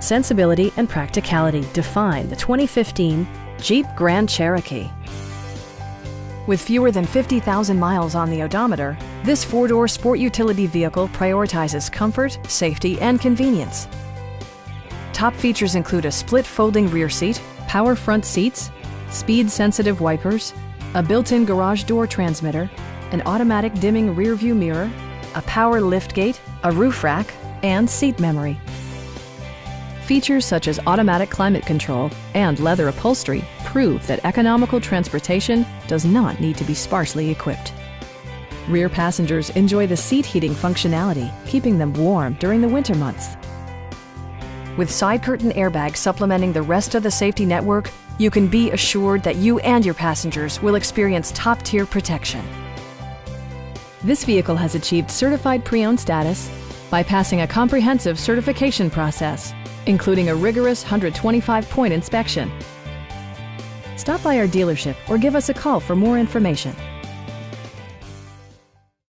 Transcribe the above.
sensibility and practicality define the 2015 Jeep Grand Cherokee. With fewer than 50,000 miles on the odometer, this four-door sport utility vehicle prioritizes comfort, safety, and convenience. Top features include a split folding rear seat, power front seats, speed-sensitive wipers, a built-in garage door transmitter, an automatic dimming rear-view mirror, a power liftgate, a roof rack, and seat memory. Features such as automatic climate control and leather upholstery prove that economical transportation does not need to be sparsely equipped. Rear passengers enjoy the seat heating functionality, keeping them warm during the winter months. With side curtain airbags supplementing the rest of the safety network, you can be assured that you and your passengers will experience top-tier protection. This vehicle has achieved certified pre-owned status by passing a comprehensive certification process, including a rigorous 125-point inspection. Stop by our dealership or give us a call for more information.